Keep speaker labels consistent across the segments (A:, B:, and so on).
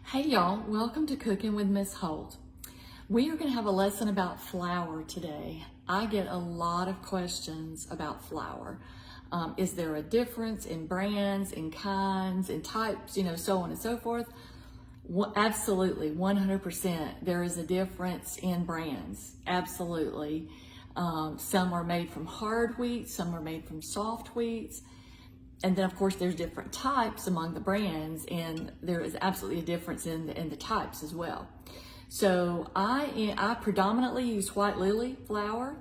A: Hey y'all, welcome to Cooking with Miss Holt. We are going to have a lesson about flour today. I get a lot of questions about flour. Is there a difference in brands, in kinds, in types, so on and so forth? Absolutely, 100%. There is a difference in brands, absolutely. Some are made from hard wheat, some are made from soft wheats. And then, of course, there's different types among the brands, and there is absolutely a difference in the types as well. So I predominantly use white lily flour.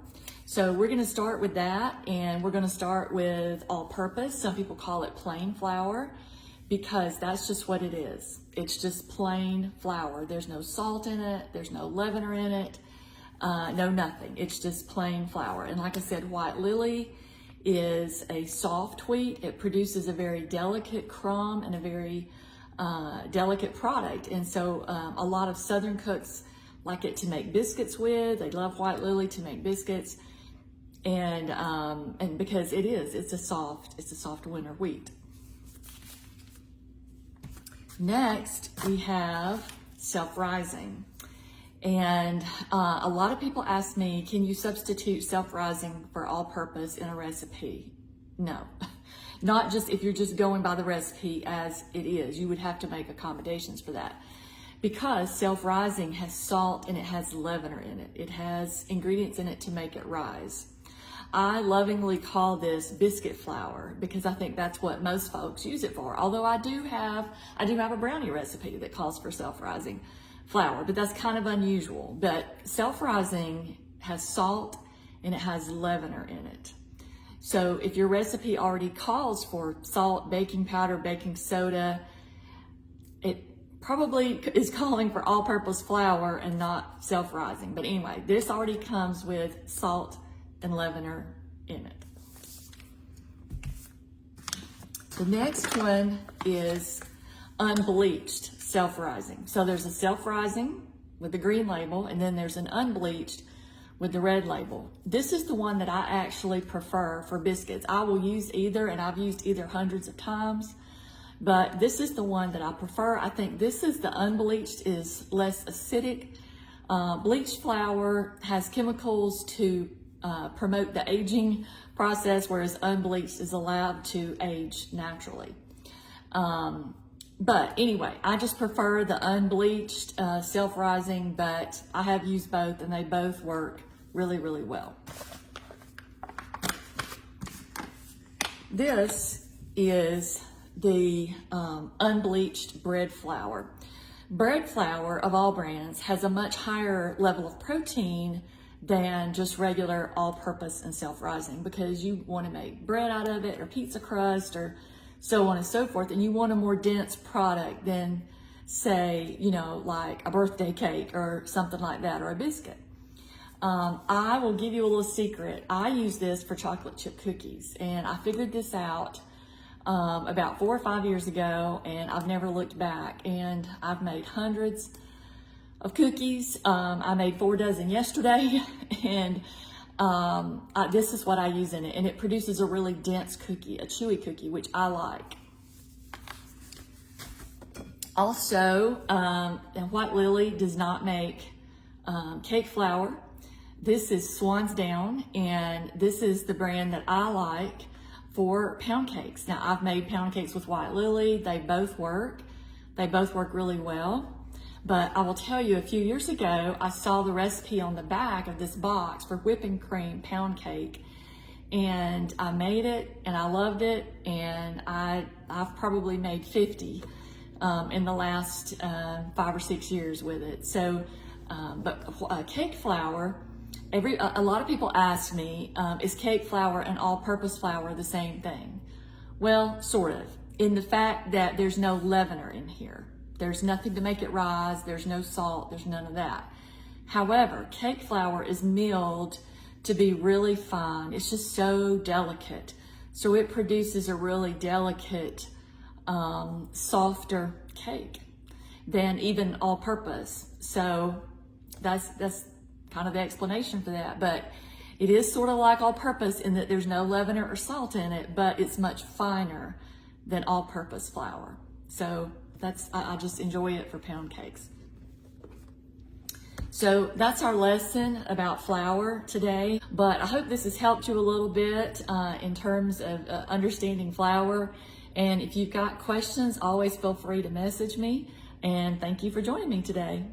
A: So we're going to start with that, and we're going to start with all-purpose. Some people call it plain flour because that's just what it is. It's just plain flour. There's no salt in it. There's no leavener in it. No nothing. It's just plain flour. And like I said, white lily is a soft wheat. It produces a very delicate crumb and a very delicate product. And so a lot of Southern cooks like it to make biscuits with. They love white lily to make biscuits. And because it's a soft winter wheat. Next, we have self-rising. And a lot of people ask me, can you substitute self-rising for all-purpose in a recipe? No, not just if you're just going by the recipe as it is. You would have to make accommodations for that because self-rising has salt and it has leavener in it. It has ingredients in it to make it rise. I lovingly call this biscuit flour because I think that's what most folks use it for. Although I do have a brownie recipe that calls for self-rising flour, but that's kind of unusual. But self-rising has salt and it has leavener in it. So if your recipe already calls for salt, baking powder, baking soda, it probably is calling for all-purpose flour and not self-rising. But anyway, this already comes with salt and leavener in it. The next one is unbleached self-rising. So there's a self-rising with the green label, and then there's an unbleached with the red label. This is the one that I actually prefer for biscuits. I will use either, and I've used either hundreds of times, but this is the one that I prefer. I think this is the unbleached is less acidic. Bleached flour has chemicals to promote the aging process, whereas unbleached is allowed to age naturally. But anyway, I just prefer the unbleached self-rising, but I have used both and they both work really, really well. This is the unbleached bread flour. Bread flour of all brands has a much higher level of protein than just regular all-purpose and self-rising because you want to make bread out of it or pizza crust or so on and so forth, and you want a more dense product than, say, like a birthday cake or something like that, or a biscuit. I will give you a little secret. I use this for chocolate chip cookies, and I figured this out about 4 or 5 years ago, and I've never looked back, and I've made hundreds of cookies. I made 4 dozen yesterday, and this is what I use in it, and it produces a really dense cookie, a chewy cookie, which I like. Also, White Lily does not make cake flour. This is Swans Down, and this is the brand that I like for pound cakes. Now, I've made pound cakes with White Lily. They both work. They both work really well. But I will tell you, a few years ago, I saw the recipe on the back of this box for whipping cream pound cake, and I made it, and I loved it, and I've probably made 50 in the last 5 or 6 years with it. So, but cake flour, a lot of people ask me, is cake flour and all-purpose flour the same thing? Well, sort of, in the fact that there's no leavener in here. There's nothing to make it rise. There's no salt. There's none of that. However, cake flour is milled to be really fine. It's just so delicate. So it produces a really delicate, softer cake than even all-purpose. So that's kind of the explanation for that. But it is sort of like all-purpose in that there's no leavener or salt in it, but it's much finer than all-purpose flour. So I just enjoy it for pound cakes. So that's our lesson about flour today, but I hope this has helped you a little bit in terms of understanding flour. And if you've got questions, always feel free to message me. And thank you for joining me today.